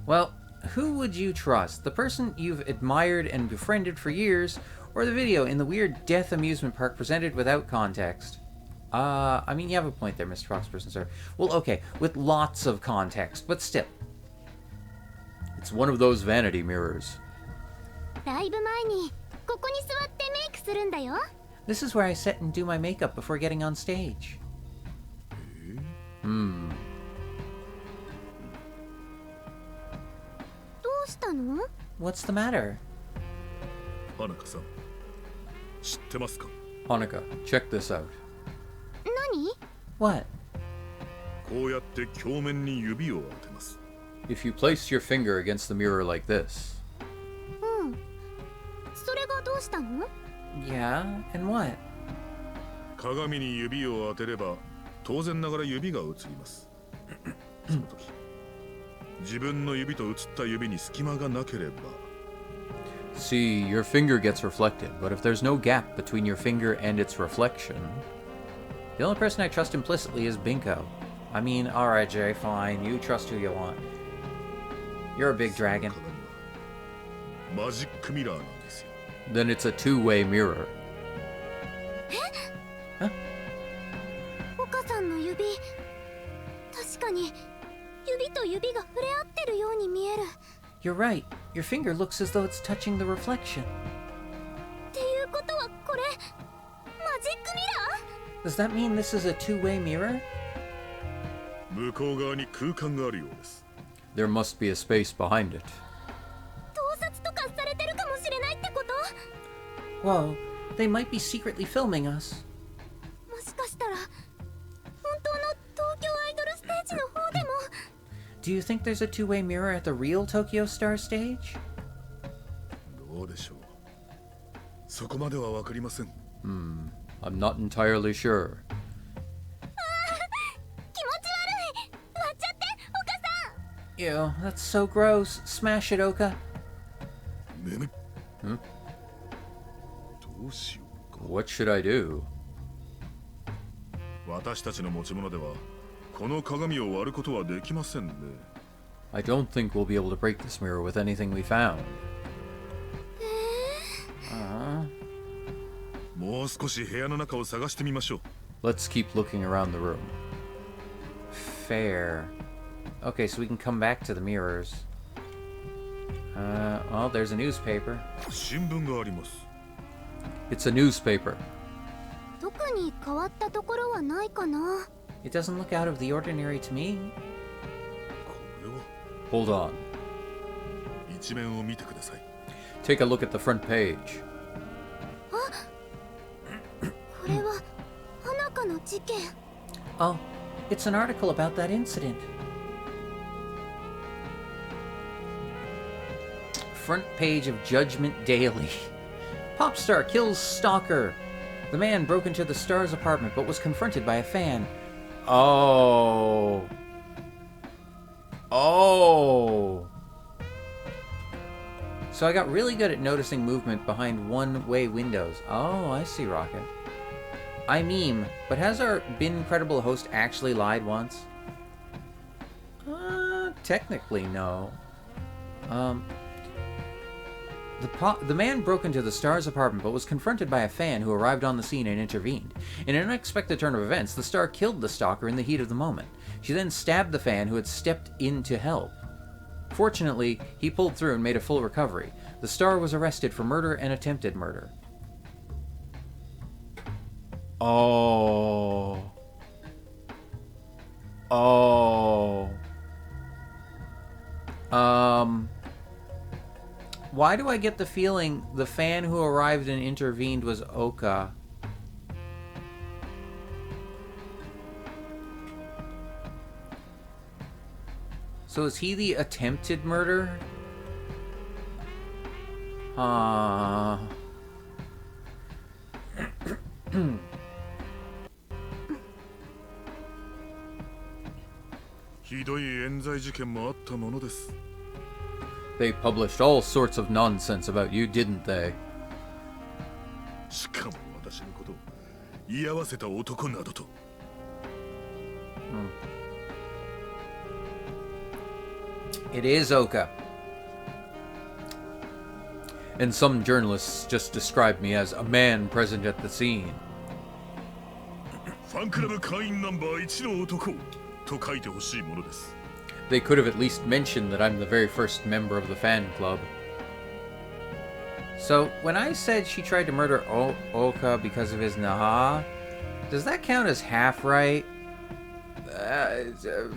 Well, who would you trust? The person you've admired and befriended for years, or the video in the weird death amusement park presented without context? I mean, you have a point there, Mr. Foxperson, sir. Well, okay, with lots of context, but still. It's one of those vanity mirrors. This is where I sit and do my makeup before getting on stage. What's the matter? Hanukkah, check this out. What? If you place your finger against the mirror like this. Yeah, and what? See, your finger gets reflected, but if there's no gap between your finger and its reflection... The only person I trust implicitly is Binko. I mean, alright Jay, fine, you trust who you want. You're a big dragon. Then it's a two-way mirror. Huh? You're right. Your finger looks as though it's touching the reflection. Does that mean this is a two-way mirror? There must be a space behind it. Whoa, they might be secretly filming us. Do you think there's a two-way mirror at the real Tokyo Star stage? I'm not entirely sure. Ew, that's so gross. Smash it, Oka. What should I do? I don't think we'll be able to break this mirror with anything we found. Let's keep looking around the room. Fair. Okay, so we can come back to the mirrors. Well, there's a newspaper. It's a newspaper. It doesn't look out of the ordinary to me. Hold on. Take a look at the front page. Oh, it's an article about that incident. Front page of Judgment Daily. Pop star kills stalker. The man broke into the star's apartment but was confronted by a fan. Oh. Oh. So I got really good at noticing movement behind one-way windows. Oh, I see, Rocket. I meme, but has our Been Credible host actually lied once? Technically, no. The man broke into the star's apartment but was confronted by a fan who arrived on the scene and intervened. In an unexpected turn of events, the star killed the stalker in the heat of the moment. She then stabbed the fan who had stepped in to help. Fortunately, he pulled through and made a full recovery. The star was arrested for murder and attempted murder. Oh. Oh. Why do I get the feeling the fan who arrived and intervened was Oka? So is he the attempted murder? They published all sorts of nonsense about you, didn't they? It is Oka. And some journalists just described me as a man present at the scene. They could have at least mentioned that I'm the very first member of the fan club. So, when I said she tried to murder Oka because of his Naha, does that count as half right? I don't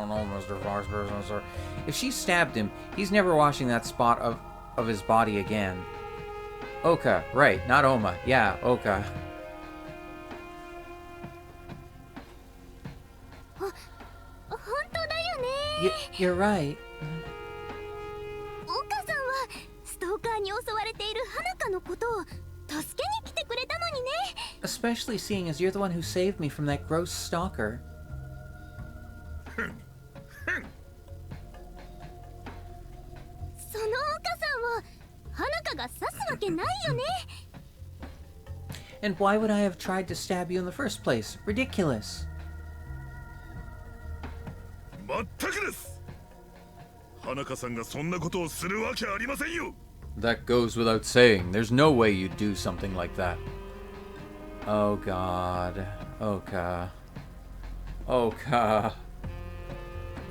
know, Mr. Foxperson, sir. If she stabbed him, he's never washing that spot of his body again. Oka, right, not Oma. Yeah, Oka. You're right. Especially seeing as you're the one who saved me from that gross stalker. And why would I have tried to stab you in the first place? Ridiculous. That goes without saying. There's no way you'd do something like that. Oh god. Oka. Oka.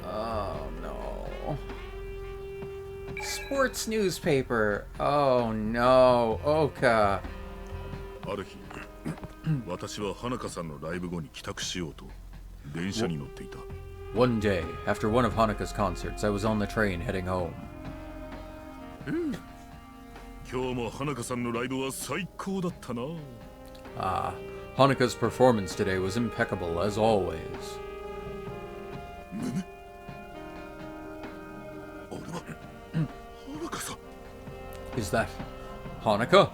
Oh no. Sports newspaper. Oh no. Oka. One day, after one of Hanaka's concerts, I was on the train heading home. Ah, Hanaka's performance today was impeccable, as always. Is that Hanaka?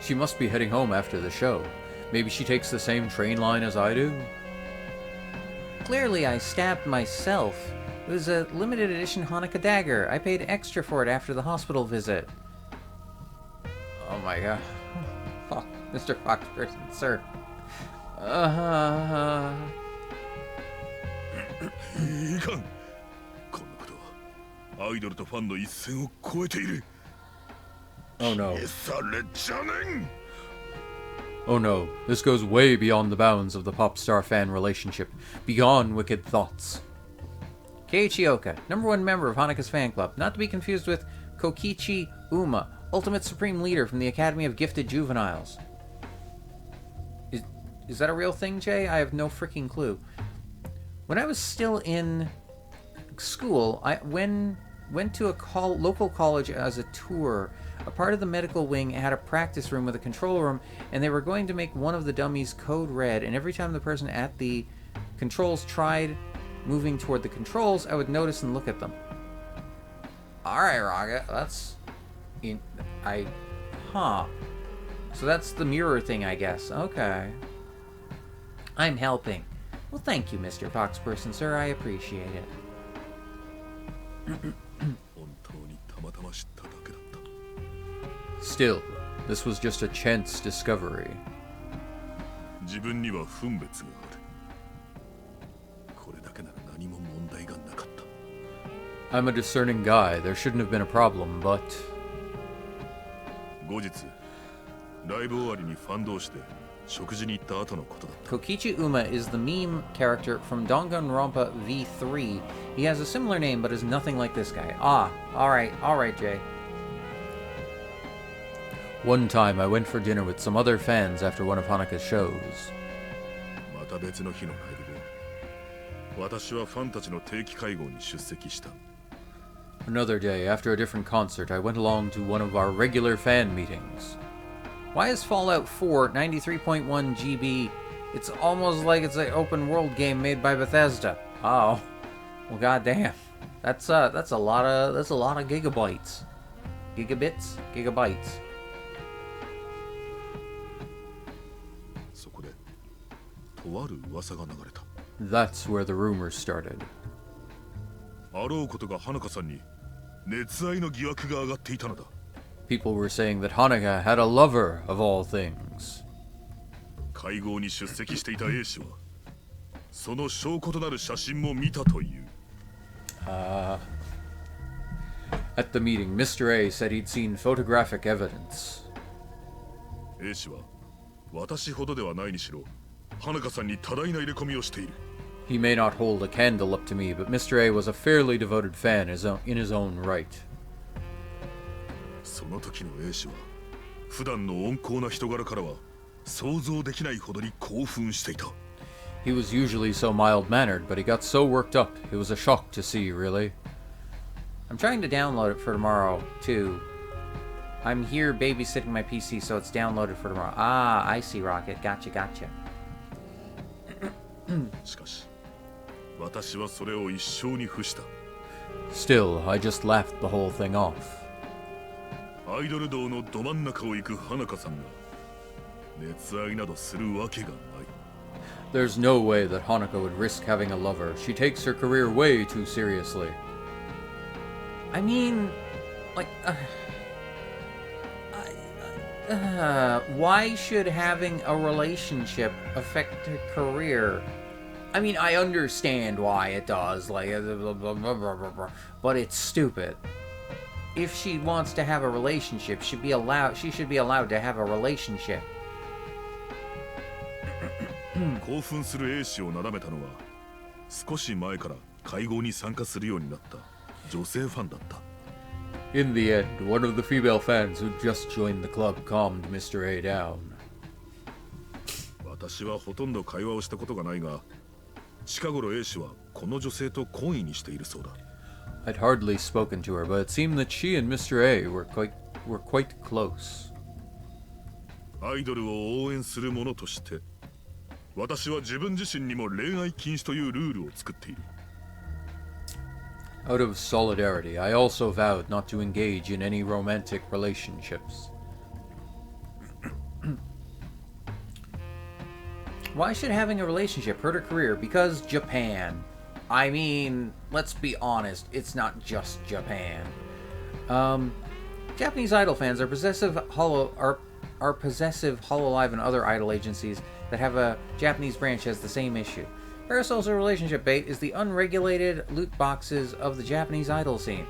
She must be heading home after the show. Maybe she takes the same train line as I do? Clearly I stabbed myself. It was a limited edition Hanaka dagger. I paid extra for it after the hospital visit. Oh my god. Fuck, Mr. Foxperson, sir. Oh no. Oh no, this goes way beyond the bounds of the pop star fan relationship, beyond wicked thoughts. Keiichi Oka, #1 member of Hanaka's fan club, not to be confused with Kokichi Uma, ultimate supreme leader from the Academy of Gifted Juveniles. Is that a real thing, Jay? I have no freaking clue. When I was still in school, I went to a local college as a tour. A part of the medical wing had a practice room with a control room, and they were going to make one of the dummies code red, and every time the person at the controls tried moving toward the controls, I would notice and look at them. Alright, Raga, that's... So that's the mirror thing, I guess. Okay. I'm helping. Well, thank you, Mr. Foxperson, sir. I appreciate it. Still, this was just a chance discovery. I'm a discerning guy. There shouldn't have been a problem, but... Kokichi Uma is the meme character from Danganronpa V3. He has a similar name, but is nothing like this guy. Ah, alright, Jay. One time, I went for dinner with some other fans after one of Hanaka's shows. Another day, after a different concert, I went along to one of our regular fan meetings. Why is Fallout 4 93.1 GB? It's almost like it's an open world game made by Bethesda. Oh, well, goddamn, that's a lot of gigabytes, gigabytes. That's where the rumors started. People were saying that Hanukkah had a lover, of all things. 会合に出席していた A 氏はその証拠となる写真も見たという。At the meeting, Mr. A said he'd seen photographic evidence. A 氏は私ほどではないにしろ、花香さんに多大な入れ込みをしている。He may not hold a candle up to me, but Mr. A was a fairly devoted fan in his own right. その時の A 氏は普段の温厚な人柄からは想像できないほどに興奮していた。He was usually so mild-mannered, but he got so worked up, it was a shock to see, really. I'm trying to download it for tomorrow, too. I'm here babysitting my PC, so it's downloaded for tomorrow. Ah, I see, Rocket. Gotcha. しかし、私はそれを一生に付した。Still, I just laughed the whole thing off. アイドル道のど真ん中を行く花香さんが熱愛などするわけがない。There's no way that Hanukkah would risk having a lover. She takes her career way too seriously. I mean, like, why should having a relationship affect her career? I mean, I understand why it does, like, but it's stupid. If she wants to have a relationship, she should be allowed to have a relationship. 興奮する A 氏をなだめたのは少し前から会合に参加するようになった女性ファンだった。In the end, one of the female fans who just joined the club calmed Mr. A down. 私はほとんど会話をしたことがないが、近頃 A 氏はこの女性と懇意にしているそうだ。I'd hardly spoken to her, but it seemed that she and Mr. A were quite close. アイドルを応援する者として、私は自分自身にも恋愛禁止というルールを作っている。Out of solidarity, I also vowed not to engage in any romantic relationships. Why should having a relationship hurt her career? Because Japan. I mean, let's be honest, it's not just Japan. Japanese idol fans are possessive Hololive and other idol agencies that have a Japanese branch has the same issue. Parasocial relationship bait is the unregulated loot boxes of the Japanese idol scene.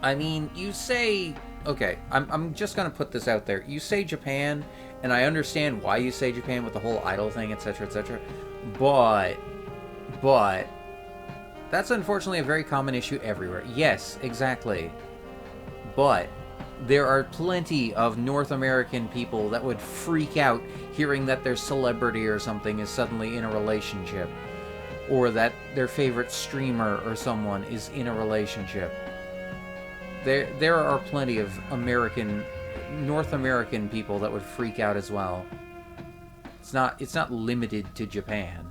I mean, you say... Okay, I'm just gonna put this out there. You say Japan, and I understand why you say Japan with the whole idol thing, etc., etc. But... That's unfortunately a very common issue everywhere. Yes, exactly. But... there are plenty of North American people that would freak out hearing that their celebrity or something is suddenly in a relationship. Or that their favorite streamer or someone is in a relationship. There are plenty of North American people that would freak out as well. It's not limited to Japan.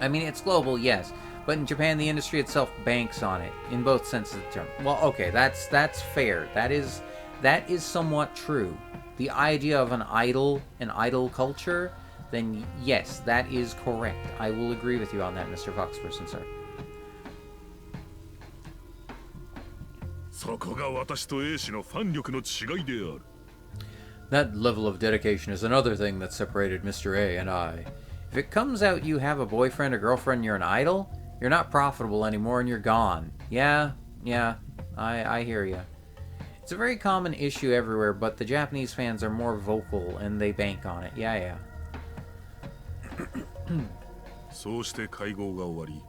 I mean, it's global, yes. But in Japan, the industry itself banks on it, in both senses of the term. Well, okay, that's fair. That is somewhat true. The idea of an idol culture, then yes, that is correct. I will agree with you on that, Mr. Foxperson, sir. そこが私と A 氏のファン力の違いである。That level of dedication is another thing that separated Mr. A and I. If it comes out you have a boyfriend or girlfriend and you're an idol, you're not profitable anymore and you're gone. Yeah, I hear you. It's a very common issue everywhere, but the Japanese fans are more vocal and they bank on it. Yeah. そうして会合が終わり、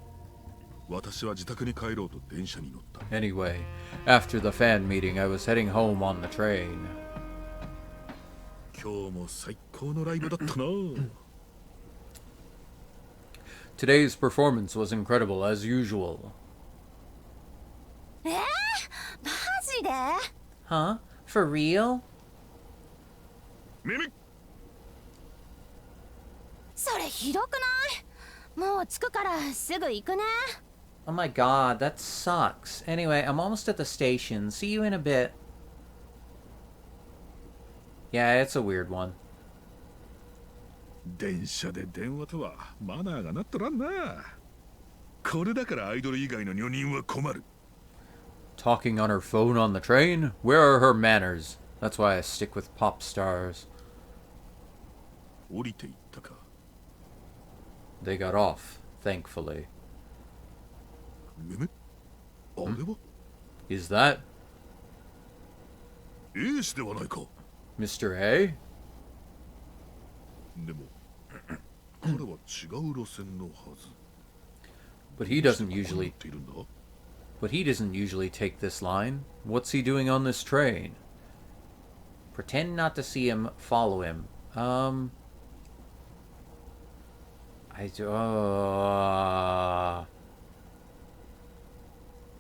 私は自宅に帰ろうと電車に乗った。Anyway, after the fan meeting, I was heading home on the train. 今日も最高のライブだったな。Today's performance was incredible as usual. マジで? Huh? For real? 耳。それひどくない？もう着くからすぐ行くね。Oh my god, that sucks. Anyway, I'm almost at the station. See you in a bit. Yeah, it's a weird one. 電車で電話とはマナーがなっとらんな。これだからアイドル以外の女人は困る。 Talking on her phone on the train? Where are her manners? That's why I stick with pop stars. 降りていったか。 They got off, thankfully. むむ、あれは Is that A 氏ではないか。 Mr. A? でも彼は違う路線のはず。 But he doesn't どうしてここに乗 usually っているんだ。 But he doesn't usually take this line. What's he doing on this train? Pretend not to see him, follow him.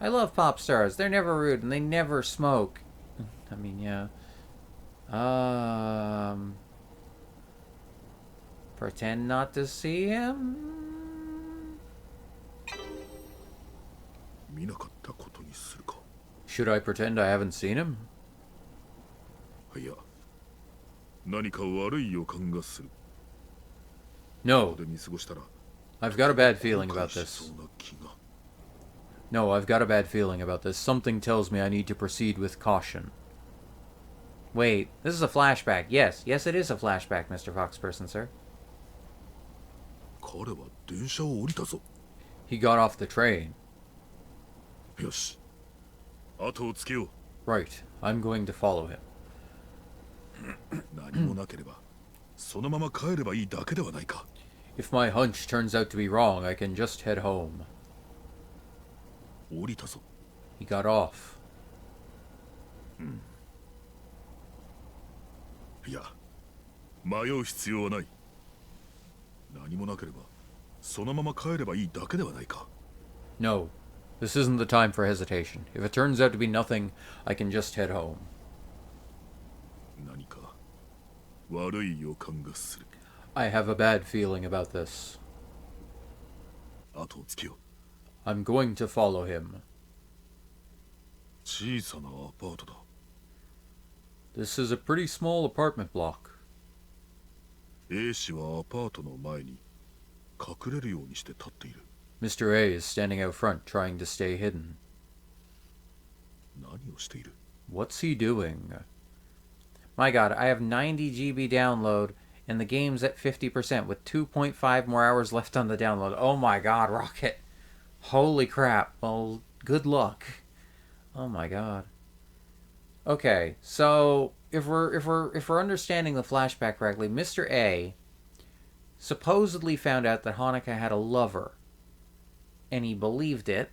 I love pop stars. They're never rude and they never smoke. I mean, yeah. Pretend not to see him? 見なかったことにするか。 Should I pretend I haven't seen him? いや、何か悪い予感がする。 No. で見過ごしたら I've got a bad feeling 後 about 悔し this. そうな気が。 No, I've got a bad feeling about this. Something tells me I need to proceed with caution. Wait, this is a flashback. Yes, it is a flashback, Mr. Foxperson, sir. 彼は電車を降りたぞ。 He got off the train. よし、後をつけよう。 Right, I'm going to follow him. 何もなければそのまま帰ればいいだけではないか。 If my hunch turns out to be wrong, I can just head home. 降りたぞ。 He got off. いや、迷う必要はない。何もなければそのまま帰ればいいだけではないか。 No, this isn't the time for hesitation. If it turns out to be nothing, I can just head home. 何か悪い予感がする。 I have a bad feeling about this. 後をつけよう。 I'm going to follow him. 小さなアパートだ。 This is a pretty small apartment block. A 氏はアパートの前に隠れるようにして立っている。 Mr. A is standing out front, trying to stay hidden. 何をしている？ What's he doing? My god, I have 90 GB download, and the game's at 50% with 2.5 more hours left on the download. Oh my god, Rocket. Holy crap. Well, good luck. Oh my god. Okay, so if we're understanding the flashback correctly, Mr. A supposedly found out that Hanukkah had a lover, and he believed it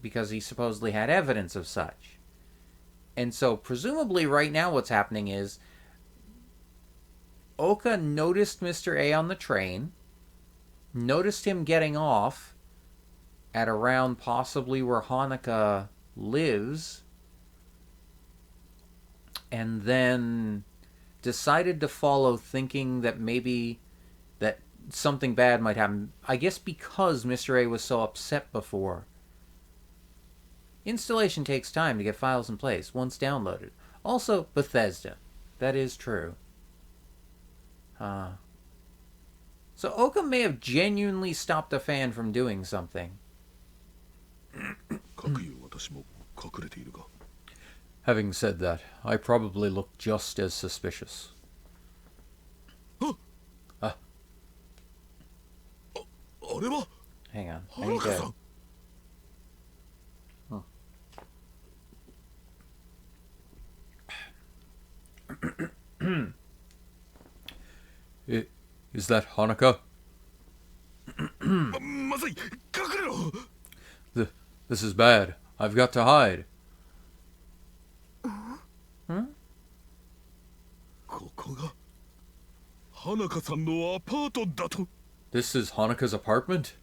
because he supposedly had evidence of such. And so presumably right now what's happening is Oka noticed Mr. A on the train, noticed him getting off at around possibly where Hanukkah lives, and then decided to follow, thinking that maybe that something bad might happen. I guess because Mr. A was so upset before. Installation takes time to get files in place once downloaded. Also, Bethesda. That is true. So Oka may have genuinely stopped a fan from doing something. かくいう私も隠れているが。 Having said that, I probably look just as suspicious. あれは Hang on. I 花 need 香さ to... ん。 Is that Hanukkah? まずい、隠れろ。 This is bad. I've got to hide. ここが花香さんのアパートだと。 This is Hanukkah's apartment?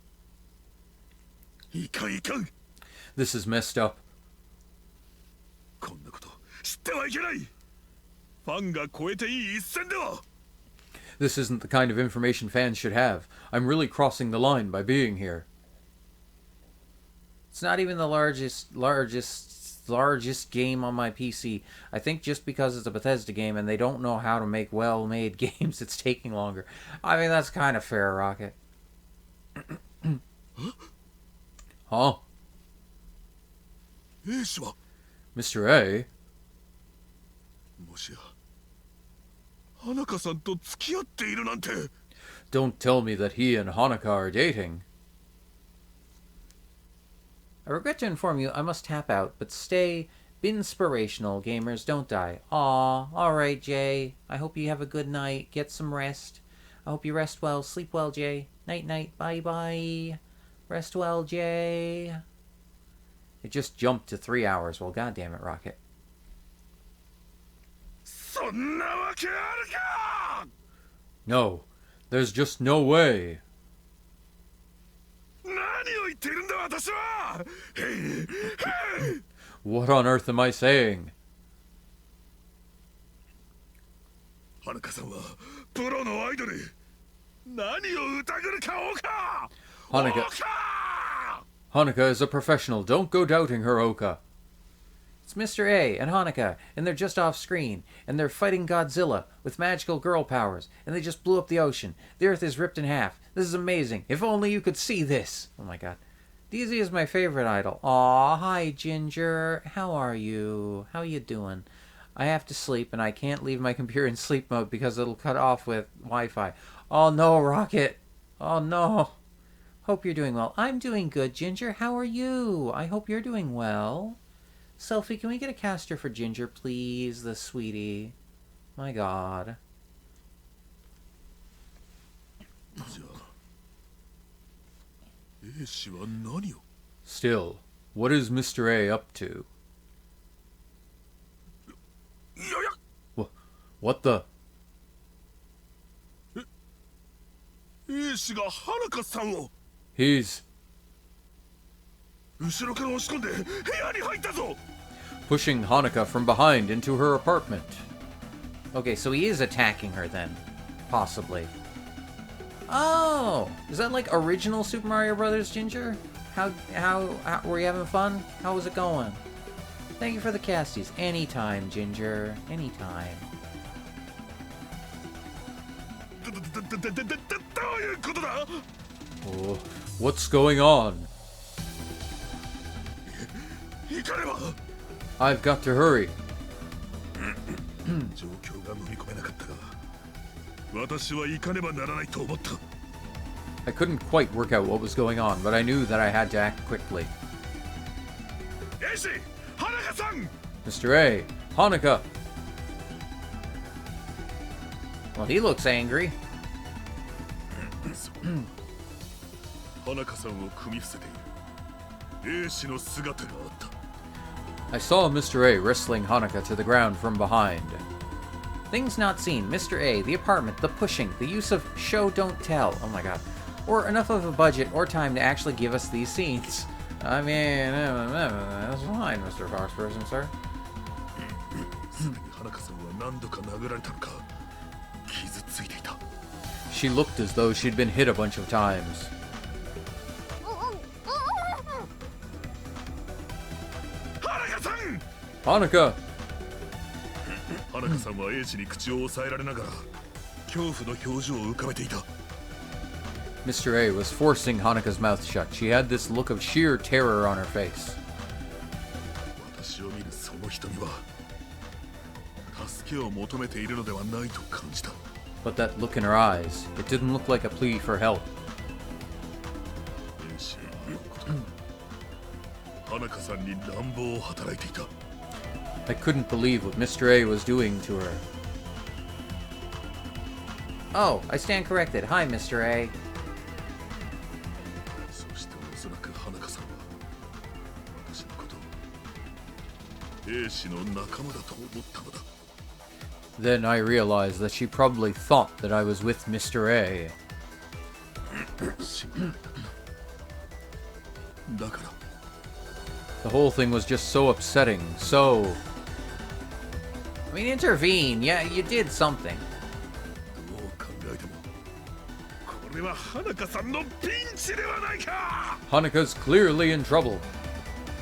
いかんいかん。 This is messed up. こんなこと知ってはいけない。ファンが超えていい一線では。 This isn't the kind of information fans should have. I'm really crossing the line by being here. It's not even the largest game on my PC. I think just because it's a Bethesda game and they don't know how to make well-made games, it's taking longer. I mean, that's kind of fair, Rocket. Huh? A 氏は Mr. A? もしや花香さんと付き合っているなんて。 Don't tell me that he and Hanukkah are dating. I regret to inform you I must tap out, but stay inspirational, gamers. Don't die. Aw, alright, Jay. I hope you have a good night. Get some rest. I hope you rest well. Sleep well, Jay. Night-night. Bye-bye. Rest well, Jay. It just jumped to 3 hours. Well, goddamn it, Rocket. そんなわけあるか。 No, there's just no way. 何を言っているんだ私は。へいへい。 What on earth am I saying? 花香さんはプロのアイドル。何を疑るかおか。 Hanukkah. おか。 Hanukkah is a professional. Don't go doubting her, Oka. It's Mr. A and Hanukkah, and they're just off screen, and they're fighting Godzilla with magical girl powers, and they just blew up the ocean. The earth is ripped in half. This is amazing. If only you could see this. Oh my god. DZ is my favorite idol. Aw, hi Ginger. How are you? How you doing? I have to sleep, and I can't leave my computer in sleep mode because it'll cut off with Wi-Fi. Oh no, Rocket. Oh no. Hope you're doing well. I'm doing good, Ginger. How are you? I hope you're doing well. Selfie, can we get a caster for Ginger, please? The sweetie. My god. じゃあ A 氏は何を。 Still, what is Mr. A up to? いやいや。 What the? A 氏が花香さんを He's 後ろから押し込んで部屋に入ったぞ。 pushing Hanukkah from behind into her apartment. Okay, so he is attacking her then. Possibly. Oh! Is that like original Super Mario Brothers, Ginger? How were you having fun? How was it going? Thank you for the casties. Anytime, Ginger. Anytime. どういうことだ。 Oh, what's going on? 行かねば。 I've got to hurry. 状況が飲み込めなかったが、私は行かねばならないと思った。 I couldn't quite work out what was going on, but I knew that I had to act quickly. A 氏、花香さん。 Mr. A, Hanukkah. Well, he looks angry. 花香さんを組み伏せている A 氏の姿があった。 I saw Mr. A wrestling Hanukkah to the ground from behind. Things not seen. Mr. A, the apartment, the pushing, the use of show don't tell. Oh my god. Or enough of a budget or time to actually give us these scenes. I mean, that's fine, Mr. Foxperson, sir. すでに花香さんは何度か殴られたのか傷ついていた。 She looked as though she'd been hit a bunch of times. 花香さん。 Hanukkah! 花香さんは A 氏に口を押さえられながら恐怖の表情を浮かべていた。 Mr. A was forcing Hanukkah's mouth shut. She had this look of sheer terror on her face. 私を見るその瞳は助けを求めているのではないと感じた。 But that look in her eyes, it didn't look like a plea for help. A 氏はあのこと花香さんに乱暴を働いていた。 I couldn't believe what Mr. A was doing to her. Oh, I stand corrected. Hi, Mr. A. そしておそらく花香さんは私のことを A 氏の仲間だと思ったのだ。 Then I realized that she probably thought that I was with Mr. A. だから The whole thing was just so upsetting, so... I mean, intervene. Yeah, you did something. どう考えてもこれは花香さんのピンチではないか。 Hanukkah's clearly in trouble.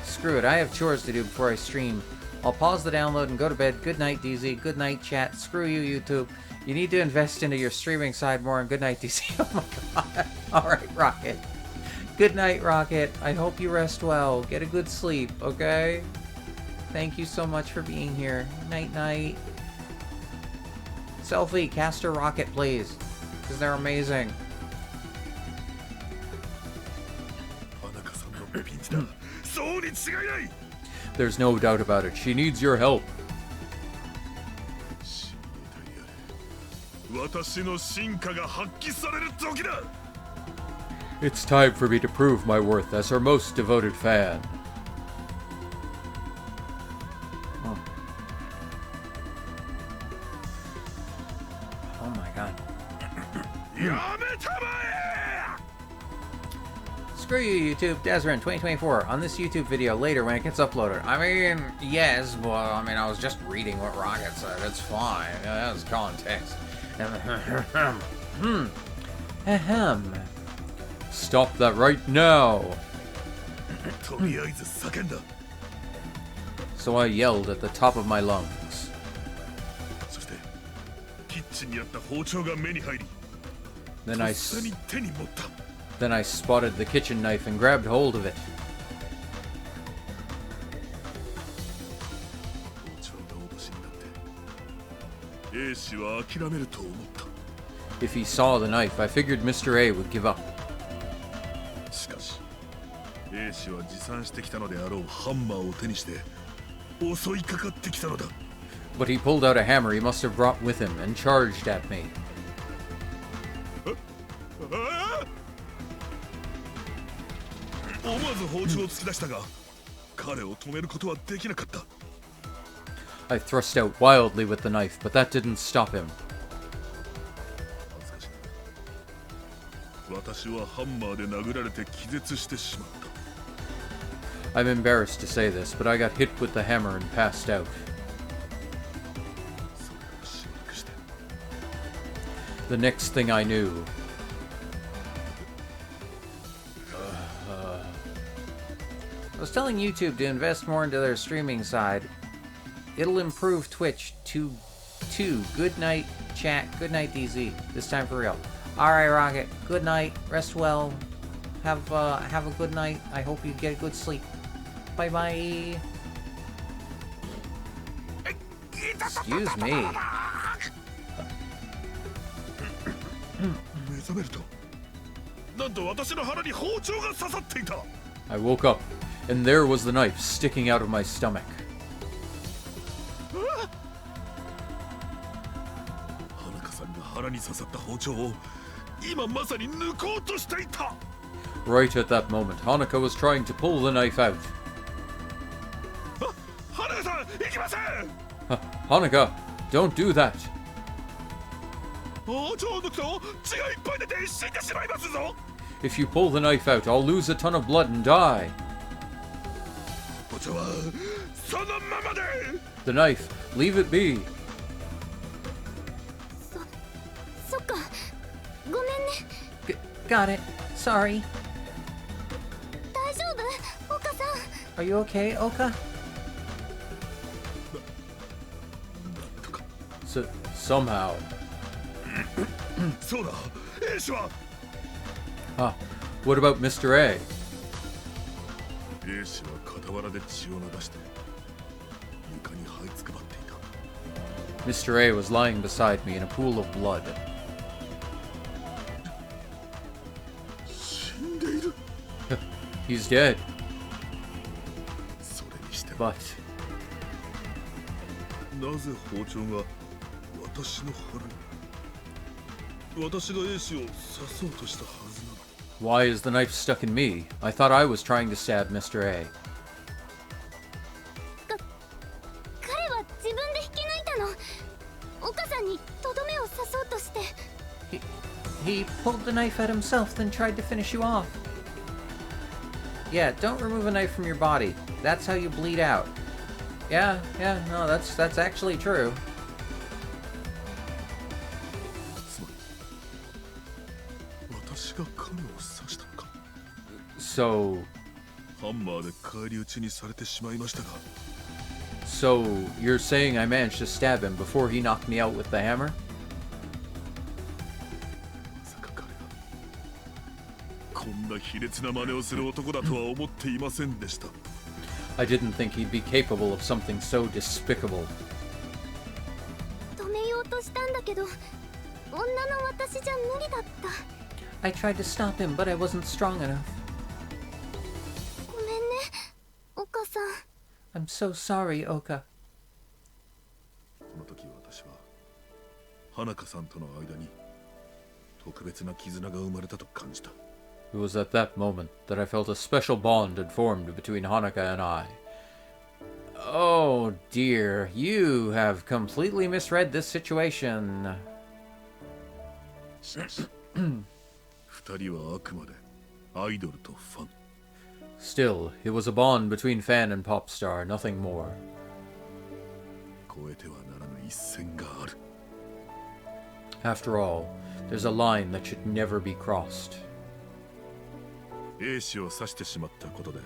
Screw it, I have chores to do before I stream. I'll pause the download and go to bed. Good night, DZ. Good night, chat. Screw you, YouTube. You need to invest into your streaming side more, and good night, DZ. Oh my god. Alright, Rocket. Good night, Rocket. I hope you rest well. Get a good sleep, okay? Thank you so much for being here. Night, night. Selfie, Caster Rocket, please. Because they're amazing. There's no doubt about it. She needs your help. It's time for me to prove my worth as her most devoted fan. Oh my god. Screw you, YouTube. Desrin 2024. On this YouTube video later when it gets uploaded. I mean, yes, but I was just reading what Rocket said. It's fine. That was context. Ahem. Stop that right now. So I yelled at the top of my lungs. Then I spotted the kitchen knife and grabbed hold of it. If he saw the knife, I figured Mr. A would give up. But he pulled out a hammer he must have brought with him and charged at me. I thrust out wildly with the knife, but that didn't stop him. I'm embarrassed to say this, but I got hit with the hammer and passed out. The next thing I knew... I was telling YouTube to invest more into their streaming side. It'll improve Twitch to good night chat, good night DZ. This time for real. Alright, Rocket. Good night. Rest well. Have a good night. I hope you get a good sleep. Bye bye. Excuse me. I woke up, and there was the knife sticking out of my stomach. Right at that moment, Hanuka was trying to pull the knife out. Hanuka, don't do that. If you pull the knife out, I'll lose a ton of blood and die. The knife, leave it be. Got it. Sorry. Are you okay, Oka? Somehow. What about Mr. A? Mr. A was lying beside me in a pool of blood. He's dead. But... why is the knife stuck in me? I thought I was trying to stab Mr. A. He pulled the knife out himself, then tried to finish you off. Yeah, don't remove a knife from your body. That's how you bleed out. Yeah, no, that's actually true. So you're saying I managed to stab him before he knocked me out with the hammer? 卑劣な真似をする男だとは思っていませんでした。 I didn't think he'd be capable of something so despicable. 止めようとしたんだけど、女の私じゃ無理だった。 I tried to stop him, but I wasn't strong enough. ごめんね、岡さん。 I'm so sorry, Oka. この時私は花香さんとの間に特別な絆が生まれたと感じた。 It was at that moment that I felt a special bond had formed between Hanaka and I. Oh dear, you have completely misread this situation. しかし二人はあくまでアイドルとファン。 Still, it was a bond between fan and pop star, nothing more. 越えてはならぬ一線がある。 After all, there's a line that should never be crossed. A 氏を刺してしまったことで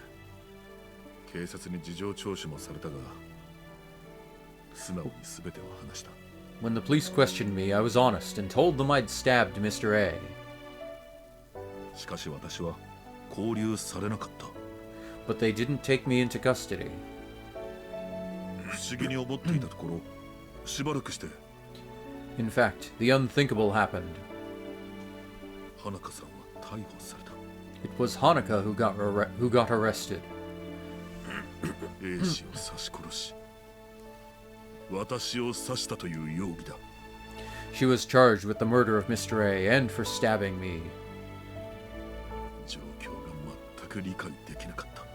警察に事情聴取もされたが素直に全てを話した。 When the police questioned me, I was honest and told them I'd stabbed Mr. A. しかし私は拘留されなかった。 But they didn't take me into custody. 不思議に思っていたところしばらくして In fact, the unthinkable happened. 花香さんは逮捕された。 It was Hanaka who got arrested. A 氏を刺し殺し私を刺したという容疑だ。 She was charged with the murder of Mr. A and for stabbing me. 状況が全く理解できなかった。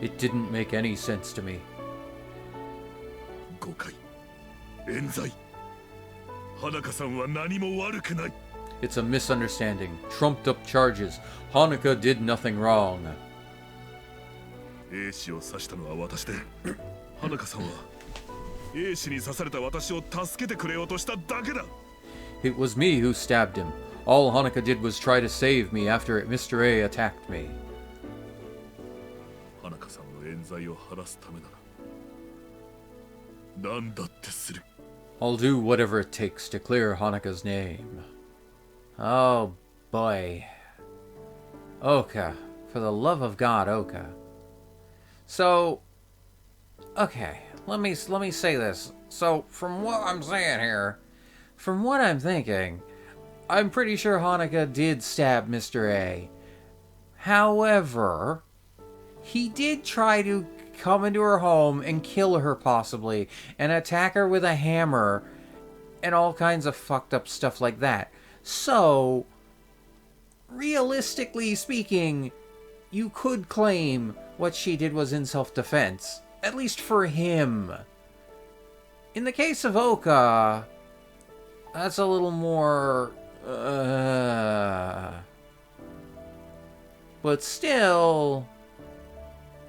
It didn't make any sense to me. 誤解、冤罪。花香さんは何も悪くない。 It's a misunderstanding. Trumped up charges. Hanaka did nothing wrong. A 氏を刺したのは私で花香さんは A 氏に刺された私を助けてくれようとしただけだ。 It was me who stabbed him. All Hanaka did was try to save me after Mr. A attacked me. 花香さんの冤罪を晴らすためなら何だってする。 I'll do whatever it takes to clear Hanaka's name. Oh boy. Oka. For the love of God, Oka. So, okay, let me say this. So, from what I'm saying here, from what I'm thinking, I'm pretty sure Hanaka did stab Mr. A. However, he did try to come into her home and kill her possibly, and attack her with a hammer, and all kinds of fucked up stuff like that. So, realistically speaking, you could claim what she did was in self-defense, at least for him. In the case of Oka, that's a little more... But still...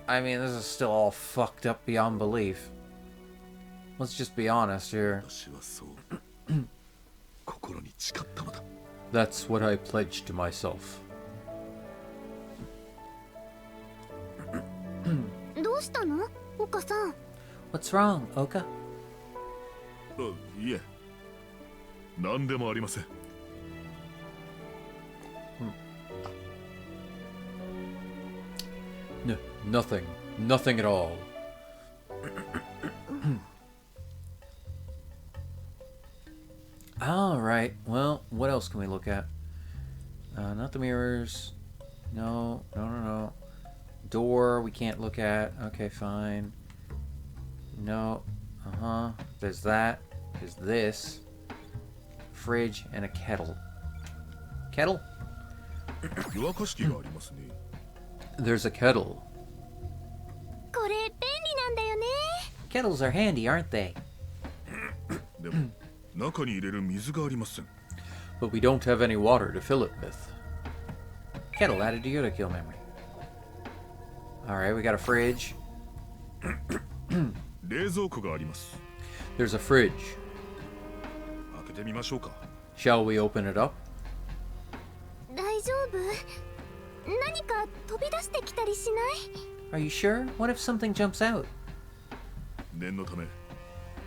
I mean, this is still all fucked up beyond belief. Let's just be honest here. 私はそう心に誓ったのだ。 That's what I pledged to myself. どうしたの、岡さん。 What's wrong, Oka? あ、いえ、何でもありません。 Nothing. Nothing at all. Alright, well, what else can we look at? Not the mirrors. No. Door, we can't look at. Okay, fine. No. There's that. There's this. Fridge and a kettle. Kettle? 湯沸かし器がありますね。 There's a kettle. これ便利なんだよね。 Kettles are handy, aren't they? でも中に入れる水がありません。 But we don't have any water to fill it with. Kettle added to Yurukill memory. Alright, we got a fridge. 冷蔵庫があります。 There's a fridge. 開けてみましょうか。 Shall we open it up? 大丈夫？何か飛び出してきたりしない？ Are you sure? What if something jumps out? 念のため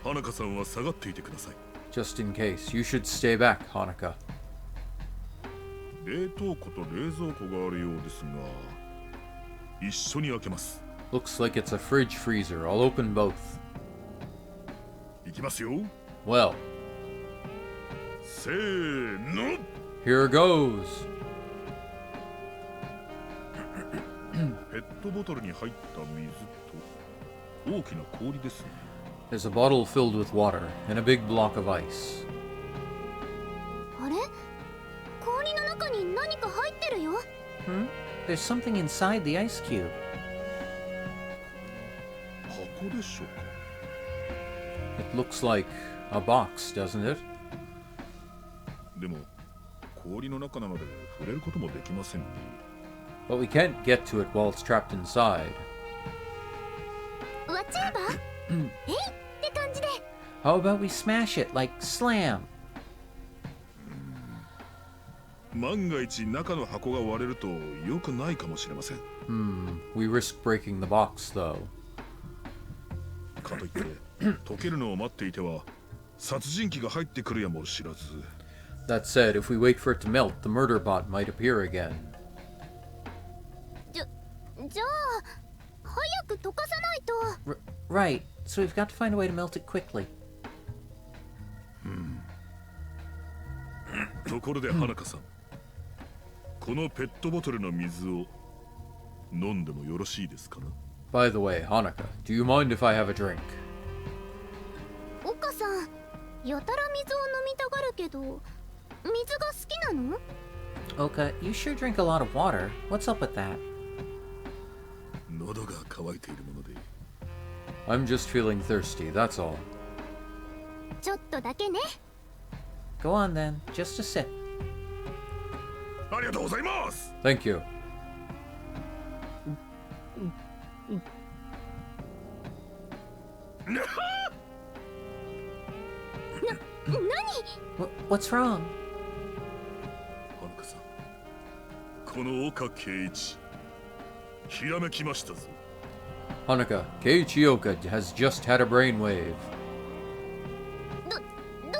花香さんは下がっていてください。 Just in case, you should stay back, Hanaka. 冷凍庫と冷蔵庫があるようですが、一緒に開けます。 Looks like it's a fridge freezer. I'll open both. いきますよ。 Well, せーの。 here goes. ペットボトルに入った水と大きな氷ですね。 There's a bottle filled with water and a big block of ice. あれ、氷の中に何か入ってるよ。 There's something inside the ice cube. 箱でしょうか。 It looks like a box, doesn't it? でも氷の中なので触れることもできませんね。 But we can't get to it while it's trapped inside. 割っちゃえばえいって感じで。 How about we smash it like slam? 万が一中の箱が割れると良くないかもしれません。 We risk breaking the box, though. かといって溶けるのを待っていては殺人鬼が入ってくるやも知らず。 That said, if we wait for it to melt, the murder bot might appear again. じゃあ早く溶かさないと。 Right, so we've got to find a way to melt it quickly. ところで花香さん、このペットボトルの水を飲んでもよろしいですかな。 By the way, Hanukkah, do you mind if I have a drink? 岡さん、やたら水を飲みたがるけど、水が好きなの？ Oka, you sure drink a lot of water. What's up with that? 喉が渇いているもので。 I'm just feeling thirsty, that's all. ちょっとだけね。 Go on then, just a sip. ありがとうございます。 Thank you. 何？ What's wrong? 花香さん、この岡圭一、ひらめきましたぞ。 Hanukkah, Keiichi Oka has just had a brainwave. ど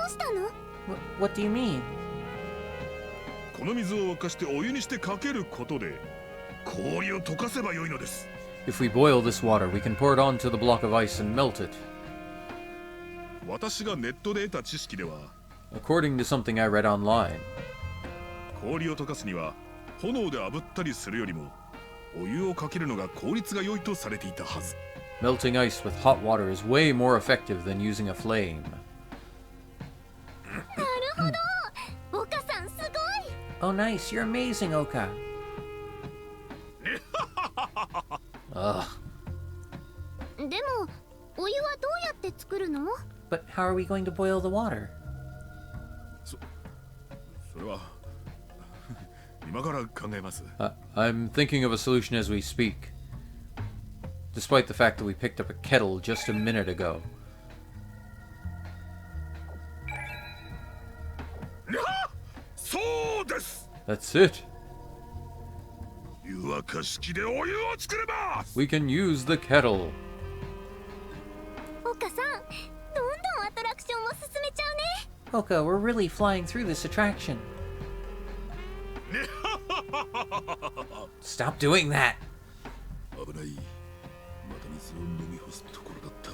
うしたの？ What do you mean? この水を沸かしてお湯にしてかけることで氷を溶かせばよいのです。 If we boil this water, we can pour it onto the block of ice and melt it. 私がネットで得た知識では、 According to something I read online, 氷を溶かすには炎で炙ったりするよりもお湯をかけるのが効率が良いとされていたはず。 melting ice with hot water is way more effective than using a flame. なるほど。岡さんすごい。 Oh, nice. You're amazing, Oka. Ugh. でもお湯はどうやって作るの？ But how are we going to boil the water? それは今から考えます。 I'm thinking of a solution as we speak. Despite the fact that we picked up a kettle just a minute ago. そうです。 That's it. 湯沸かし器でお湯を作れます。 We can use the kettle. 岡さん、どんどんアトラクションを進めちゃうね。 Oka, we're really flying through this attraction. Stop doing that. 危ない。また水を飲み干すところだった。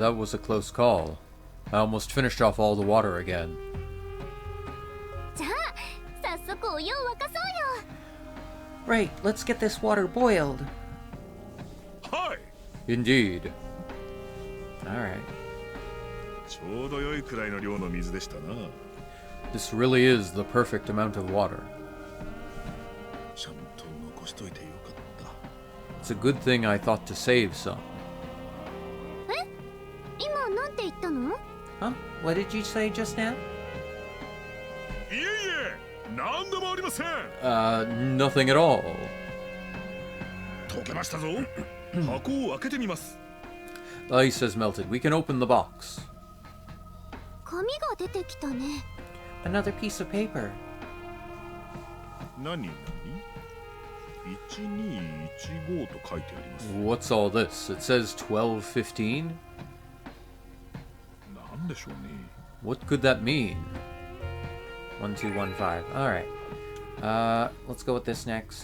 That was a close call. I almost finished off all the water again. じゃあ早速お湯を沸かそうよ。 Right, let's get this water boiled. はい。 Indeed. Alright. ちょうど良いくらいの量の水でしたな。 This really is the perfect amount of water. ちゃんと残しといてよかった。 It's a good thing I thought to save some. え？今なんて言ったの？ Huh? What did you say just now? いえいえ、なんでもありません。 Nothing at all. 溶けましたぞ。箱を開けてみます。 The ice has melted. We can open the box. 紙が出てきたね。 Another piece of paper. 何1215と書いてあります。 What's all this? It says 1215? なんでしょうね。 What could that mean? 1215. Alright. Let's go with this next.